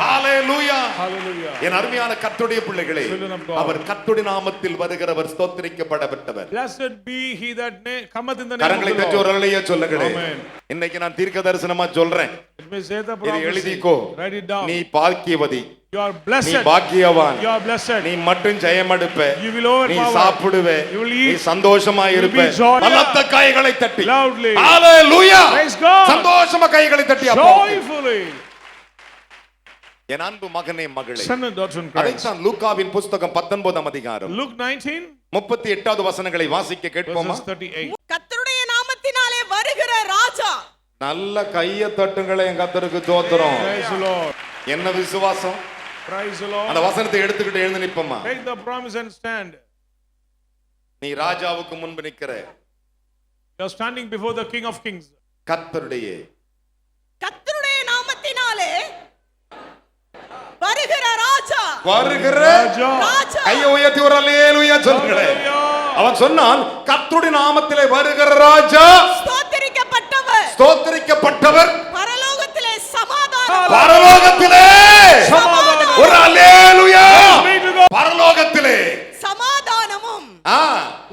ஹalleluya. Hallelujah. என் அருமையான கர்த்தருடைய பிள்ளைகளே, Children of God. அவர் கர்த்தருடைய நாமத்தில் வருகிறவர் ஸ்தோத்திரிக்கப்படப்பட்டவர். Blessed be he that cometh in the name of கரங்களை the தட்டி Lord. ஒரு அல்லேலூயா சொல்லுங்களே. Amen. இன்னைக்கு நான் தீர்க்க தரிசனமா சொல்றேன். Let me say the இதை prophecy. எழுதிக்கோ. Write it down. நீ பாக்கியவதி. You are நீ blessed. பாக்கியவான். You are blessed. நீ மட்டும் ஜெயமெடுப்ப. You will overpower. நீ சாப்பிடுவே. You will நீ eat. சந்தோஷமா You will இருப்ப. be joyous. பலத்த கைகளை தட்டி. Loudly. ஹalleluya. Praise God. சந்தோஷமா கைகளை தட்டி அப்பா. Joyfully. என் அன்பு மகனே மகளே. Son and daughter in Christ. அதைத்தான் லூக்காவின் புத்தகம் 19 அதிகாரம் Luke 19 38வது வசனங்களை வாசிக்க கேட்போமா? verses 38. கர்த்தருடைய நாமத்தினாலே வருகிற ராஜா. நல்ல கையை தட்டுங்களே, என் கர்த்தருக்கு ஸ்தோத்திரம். Praise the Lord. என்ன விசுவாசம்? Praise the அந்த Lord. வசனத்தை எடுத்துக்கிட்டு எழுந்து நிப்போமா? Take the promise and stand. நீ ராஜாவுக்கு முன்பு நிக்கிற. You are standing before the King of Kings. கர்த்தருடைய கர்த்தருடைய நாமத்தினாலே வருகிற ராஜா. வருகிற ராஜா. ராஜா. கையை உயர்த்தி ஒரு அல்லேலூயா சொல்லுங்களே. Hallelujah. அவன் சொன்னான், கர்த்தருடைய நாமத்திலே வருகிற ராஜா ஸ்தோத்திரிக்கப்பட்டவர். ஸ்தோத்திரிக்கப்பட்டவர். பரலோகத்திலே சமாதானம். பரலோகத்திலே சமாதானம். ஒரு அல்லேலூயா. Be to God. பரலோகத்திலே சமாதானமும்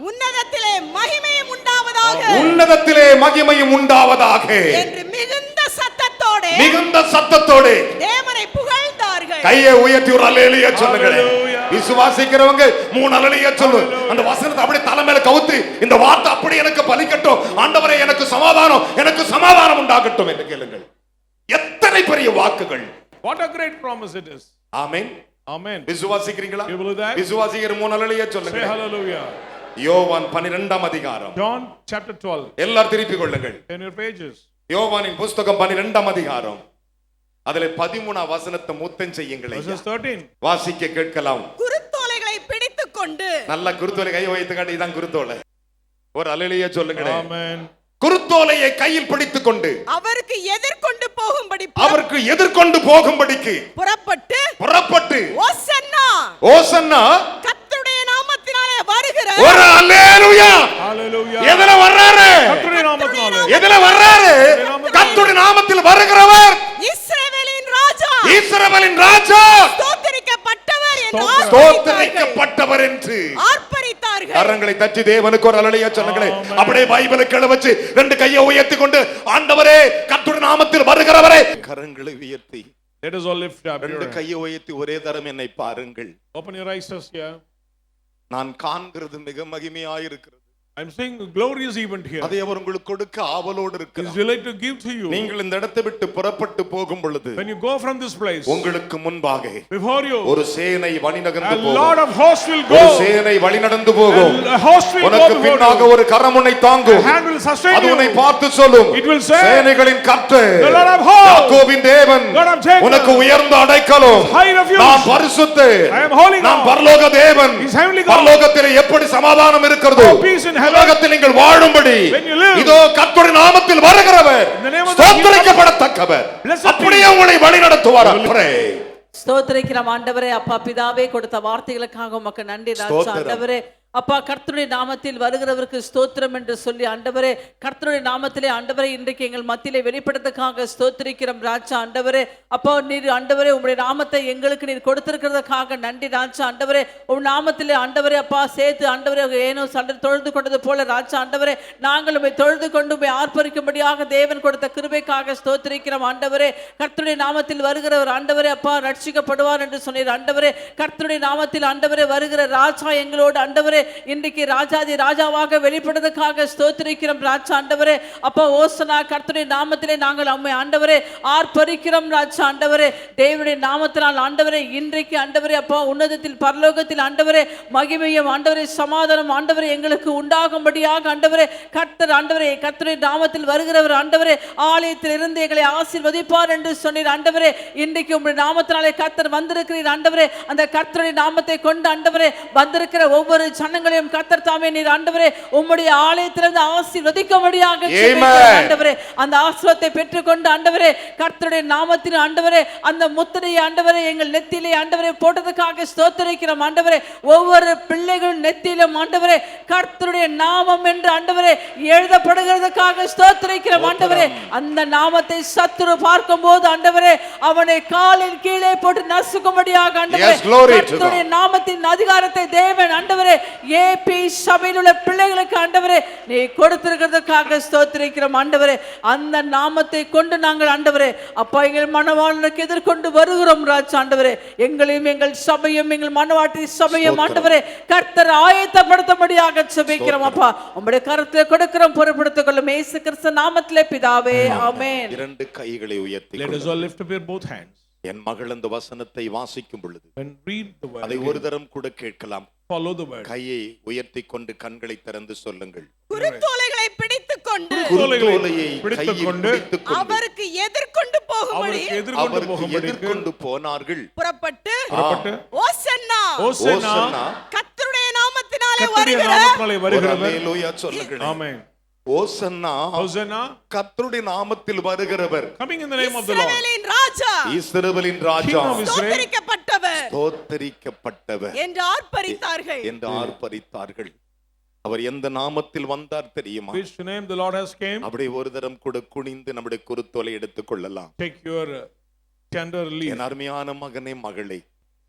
உன்னதத்திலே மகிமையும் உண்டாவதாக உன்னதத்திலே மகிமையும் உண்டாவதாக என்று மிகுந்த சத்தத்தோடு மிகுந்த சத்தத்தோடு தேவனை புகழ்ந்தார்கள். கையை உயர்த்தி ஒரு அல்லேலூயா சொல்லுங்களே. Hallelujah. விசுவாசிக்கிறவங்க 3 அல்லேலூயா சொல்லு. அந்த வசனத்தை அப்படியே தலைமையில கவுத்து, இந்த வார்த்தை அப்படி எனக்கு பலிக்கட்டும். ஆண்டவரே, எனக்கு சமாதானம் உண்டாகட்டும் என்று கேளுங்கள். எத்தனை பெரிய வாக்குகள். What a great promise it is. Amen. Amen. விசுவாசிக்கிறீங்களா? You believe that? விசுவாசிக்கிற 3 அல்லேலூயா Say சொல்லுங்க. hallelujah. யோவான் 12 அதிகாரம். John chapter 12. எல்லாரும் திருப்பிக் கொள்ளுங்கள். In your pages. யோவானின் புத்தகம் 12 அதிகாரம். அதிலே 13 வசனத்தை முத்தம் செய்யுங்கள். Verses 13. வாசிக்க கேட்கலாம். குருத்தோலைகளை பிடித்துக்கொண்டு நல்ல குருத்தோலை கை வைத்து காட்டி, இதான் குருத்தோலை. ஒரு அல்லேலூயா சொல்லுங்களே. Amen. குருத்தோலையை கையில் பிடித்துக் கொண்டு அவருக்கு எதிர்கொண்டு போகும்படி அவருக்கு எதிர்கொண்டு போகும்படிக்கு புறப்பட்டு ஓசன்னா ஓசன்னா கர்த்தருடைய நாமத்தினாலே வருகிற ஒரு அல்லேலூயா. Hallelujah. எதுல வர்றாரு? கர்த்தருடைய நாமத்தினாலே. எதுல வர்றாரு? கர்த்தருடைய நாமத்தில் வருகிறவர் இஸ்ரவேலின் ராஜா. இஸ்ரவேலின் ராஜா. ஸ்தோத்திரிக்கப்பட்டவர் என்று ஸ்தோத்திரிக்கப்பட்டவர் என்று ஆர்ப்பரித்தார்கள். கரங்களை தட்டி தேவனுக்கு ஒரு அல்லேலூயா சொல்லுங்களே. அப்படியே பைபிளை கீழ வச்சு 2 கையை உயர்த்தி கொண்டு, ஆண்டவரே, கர்த்தருடைய நாமத்தில் வருகிறவரே, கரங்களை உயர்த்தி Let us all lift up. 2 கையை உயர்த்தி ஒரே தரம் என்னை பாருங்கள். Open your eyes here. நான் காண்கிறது மிக மகிமையாயிருக்கிறது. I'm seeing a glorious event here. அதை அவர் உங்களுக்கு கொடுக்க ஆவலோடு He is இருக்கிறார். willing to give to you. நீங்கள் இந்த இடத்தை விட்டு புறப்பட்டு போகும் பொழுது When you go from this place, உங்களுக்கு முன்பாக before you, ஒரு சேனை வழிநடந்து a போகும். lot of hosts will ஒரு go. சேனை வழிநடந்து போகும். A host will go உனக்கு before பின்னாக you. ஒரு கரம் உன்னை தாங்கும். A hand will sustain அது உன்னை you. பார்த்து சொல்லும், It will say, சேனைகளின் கர்த்தர், the Lord of hosts, யாக்கோபின் தேவன், God of Jacob, உனக்கு உயர்ந்த அடைக்கலம், height of you, நான் பரிசுத்தர், I am holy நான் God, பரலோக தேவன். He is heavenly God. பரலோகத்திலே எப்படி சமாதானம் இருக்கிறதோ, Oh, peace in heaven. உலகத்தில் நீங்கள் வாழும்படி When you live, இதோ கர்த்தருடைய நாமத்தில் வருகிறவர் in the name of the ஸ்தோத்திரிக்கப்படத்தக்கவர். Blessed அப்படியே உங்களை வழிநடத்துவார். Pray. ஸ்தோத்திரிக்கிறோம் ஆண்டவரே. அப்பா பிதாவே, கொடுத்த வார்த்தைகளுக்காக உமக்கு நன்றி ராஜா. ஸ்தோத்திரம். ஆண்டவரே அப்பா, கர்த்தருடைய நாமத்தில் வருகிறவருக்கு ஸ்தோத்திரம் என்று சொல்லி ஆண்டவரே, கர்த்தருடைய நாமத்திலே ஆண்டவரே இன்றைக்கு எங்கள் மத்தியிலே வெளிப்படுறதுக்காக ஸ்தோத்திரிக்கிறோம் ராஜா. ஆண்டவரே அப்பா, நீர் ஆண்டவரே உம்முடைய நாமத்தை எங்களுக்கு நீர் கொடுத்திருக்கிறதுக்காக நன்றி ராஜா. ஆண்டவரே உம் நாமத்திலே ஆண்டவரே அப்பா சேர்த்து ஆண்டவரே ஏனோ சண்டை தொழுது கொண்டது போல ராஜா. ஆண்டவரே நாங்கள் உம்மை தொழுது கொண்டு உம்மை ஆர்ப்பரிக்கும்படியாக தேவன் கொடுத்த கிருபைக்காக ஸ்தோத்திரிக்கிறோம் ஆண்டவரே. கர்த்தருடைய நாமத்தில் வருகிறவர் ஆண்டவரே அப்பா ரட்சிக்கப்படுவார் என்று சொன்னீர் ஆண்டவரே. கர்த்தருடைய நாமத்தில் ஆண்டவரே வருகிற ராஜா எங்களோடு ஆண்டவரே ஆண்டவரே இன்றைக்கு ராஜாதி ராஜாவாக வெளிப்படுவதற்காக ஸ்தோத்திரிக்கிறோம் ராஜா ஆண்டவரே. அப்பா ஓசனா கர்த்தருடைய நாமத்திலே நாங்கள் அம்மை ஆண்டவரே ஆர்ப்பரிக்கிறோம் ராஜா ஆண்டவரே. தேவனுடைய நாமத்தினால் ஆண்டவரே இன்றைக்கு ஆண்டவரே அப்பா உன்னதத்தில் பரலோகத்தில் ஆண்டவரே மகிமையும் ஆண்டவரே சமாதானம் ஆண்டவரே எங்களுக்கு உண்டாகும்படியாக ஆண்டவரே கர்த்தர் ஆண்டவரே கர்த்தருடைய நாமத்தில் வருகிறவர் ஆண்டவரே ஆலயத்தில் இருந்து எங்களை ஆசீர்வதிப்பார் என்று சொன்னீர் ஆண்டவரே. இன்றைக்கு உம்முடைய நாமத்தினாலே கர்த்தர் வந்திருக்கிறீர் ஆண்டவரே. அந்த கர்த்தருடைய நாமத்தை கொண்டு ஆண்டவரே வந்திருக்கிற ஒவ்வொரு ஜனங்களையும் கர்த்தர் தாமே நீர் ஆண்டவரே உம்முடைய ஆலயத்திலிருந்து ஆசீர்வதிக்கும்படியாக ஜெபிக்கிறோம் ஆண்டவரே. அந்த ஆசீர்வாதத்தை பெற்றுக்கொண்டு ஆண்டவரே கர்த்தருடைய நாமத்தின் ஆண்டவரே அந்த முத்திரையை ஆண்டவரே எங்கள் நெத்தியிலே ஆண்டவரே போட்டதுக்காக ஸ்தோத்திரிக்கிறோம் ஆண்டவரே. ஒவ்வொரு பிள்ளைகள் நெத்தியிலும் ஆண்டவரே கர்த்தருடைய நாமம் என்று ஆண்டவரே எழுதப்படுகிறதுக்காக ஸ்தோத்திரிக்கிறோம் ஆண்டவரே. அந்த நாமத்தை சத்துரு பார்க்கும் போது ஆண்டவரே அவனை காலின் கீழே போட்டு நசுக்கும்படியாக ஆண்டவரே கர்த்தருடைய நாமத்தின் அதிகாரத்தை தேவன் ஆண்டவரே ஏபி சபையில் உள்ள பிள்ளைகளுக்கு ஆண்டவரே நீ கொடுத்திருக்கிறதுக்காக ஸ்தோத்திரிக்கிறோம் ஆண்டவரே. அந்த நாமத்தை கொண்டு நாங்கள் ஆண்டவரே அப்பா எங்கள் மனவாளனுக்கு எதிர்கொண்டு வருகிறோம் ராஜா ஆண்டவரே. எங்களையும் எங்கள் சபையும் எங்கள் மனவாட்டி சபையும் ஆண்டவரே கர்த்தர் ஆயத்தப்படுத்தும்படியாக ஜெபிக்கிறோம் அப்பா. உம்முடைய கரத்திலே கொடுக்கிறோம் பொறுப்படுத்திக் கொள்ளும் இயேசு கிறிஸ்து நாமத்திலே பிதாவே ஆமென். இரண்டு கைகளை உயர்த்தி Let us all lift up your both hands. என் மகள் அந்த வசனத்தை வாசிக்கும் பொழுது When read the word, அதை ஒரு தரம் கூட கேட்கலாம். follow the word. கையை உயர்த்தி கொண்டு கண்களை திறந்து சொல்லுங்கள். குருத்தோலைகளை பிடித்துக்கொண்டு குருத்தோலையை பிடித்துக் கையில் கொண்டு பிடித்துக் கொண்டு அவருக்கு எதிர்கொண்டு போகும்படி அவருக்கு எதிர்கொண்டு போனார்கள். புறப்பட்டு ஓசன்னா ஓசன்னா கர்த்தருடைய நாமத்தினாலே கர்த்தருடைய வருகிற நாமத்தினாலே வருகிறவர். அல்லேலூயா சொல்லுங்கள். ஆமென். ஓசன்னா Hosanna, கர்த்தருடைய நாமத்தில் வருகிறவர். coming in the name of the Lord. இஸ்ரவேலின் ராஜா இஸ்ரவேலின் ராஜா King of Israel. ஸ்தோத்திரிக்கப்பட்டவர் ஸ்தோத்திரிக்கப்பட்டவர் என்று ஆர்ப்பரித்தார்கள். என்று ஆர்ப்பரித்தார்கள். அவர் எந்த நாமத்தில் வந்தார் தெரியுமா? Which name the Lord has came? அப்படியே ஒரு தரம் கூட குனிந்து நம்முடைய குருத்தோலை எடுத்துக் கொள்ளலாம். Take your tender leave. என் அருமையான மகனே மகளை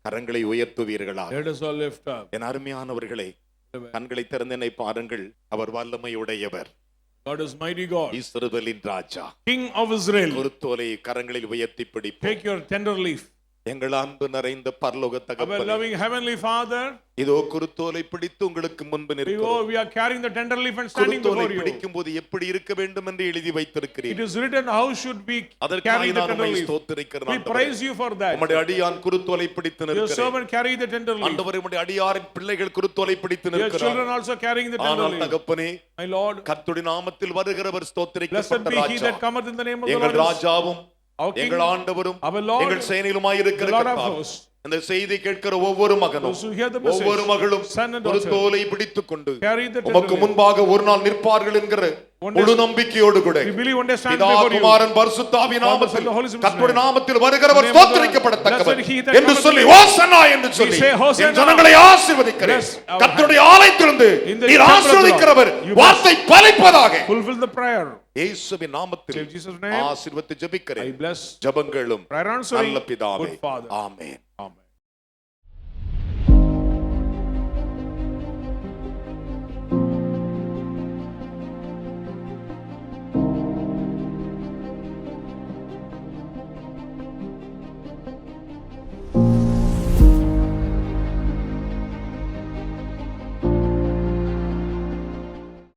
கரங்களை உயர்த்துவீர்களா? Let us all lift up. என் அருமையானவர்களே கண்களை திறந்து என்னை பாருங்கள். அவர் வல்லமையுடையவர். God is mighty God. இஸ்ரவேலின் ராஜா. King of Israel. குருத்தோலை கரங்களில் உயர்த்தி பிடிப்போம். Take your tender leave. எங்கள் அன்பு நிறைந்த பரலோக Our தகப்பனே, loving heavenly Father, இதோ குருத்தோலை பிடித்து உங்களுக்கு முன்பு நிற்கிறோம். we are carrying the tender leaf and standing குருத்தோலை before you. பிடிக்கும் போது எப்படி இருக்க வேண்டும் என்று எழுதி It வைத்திருக்கிறீர்கள். is written how should we அதற்காக carry the நான் tender உம்மை leaf. ஸ்தோத்திரிக்கிறேன் We ஆண்டவரே. praise you for that. உம்முடைய அடியான் குருத்தோலை பிடித்து Your நிற்கிறேன். servant carry the tender leaf. ஆண்டவரே, உம்முடைய அடியாரின் பிள்ளைகள் குருத்தோலை பிடித்து Your நிற்கிறார்கள். children also carrying the tender ஆனால் leaf. தகப்பனே, My Lord, கர்த்தருடைய நாமத்தில் வருகிறவர் blessed ஸ்தோத்திரிக்கப்பட்ட be he Raja. that cometh in the name of the எங்கள் Lord. ராஜாவும் Our King, எங்கள் ஆண்டவரும் our Lord, எங்கள் சேனையிலுமாய் இருக்கிற the Lord of கர்த்தர். hosts. இந்த செய்தி கேட்கிற ஒவ்வொரு மகனும் Those who hear the message, ஒவ்வொரு மகளும் son and ஒரு daughter, தோலை பிடித்துக் கொண்டு carry the tender உமக்கு leaf. முன்பாக ஒரு நாள் நிற்பார்கள் என்கிற One முழு day- நம்பிக்கையோடு கூட We believe one day stand பிதா before you. குமாரன் பரிசுத்தாவி நாமத்தில் Son, the Holy Spirit's கர்த்தருடைய name. நாமத்தில் வருகிறவர் The name of the Lord. ஸ்தோத்திரிக்கப்படத்தக்கவர் Blessed he that என்று cometh சொல்லி in the name. ஓசன்னா என்று சொல்லி We say, Hosanna. என் ஜனங்களை ஆசீர்வதிக்கிறேன். Bless our கர்த்தருடைய ஆலயத்திலிருந்து In the நீர் temple of the Lord. ஆசீர்வதிக்கிறவர் You வார்த்தை பலிப்பதாக Fulfill the prayer. இயேசுவின் நாமத்தில் In Jesus' name, ஆசீர்வதித்து I ஜெபிக்கிறேன். bless ஜெபங்களும் prayer answering. நல்ல பிதாவே, Good Father. ஆமென்.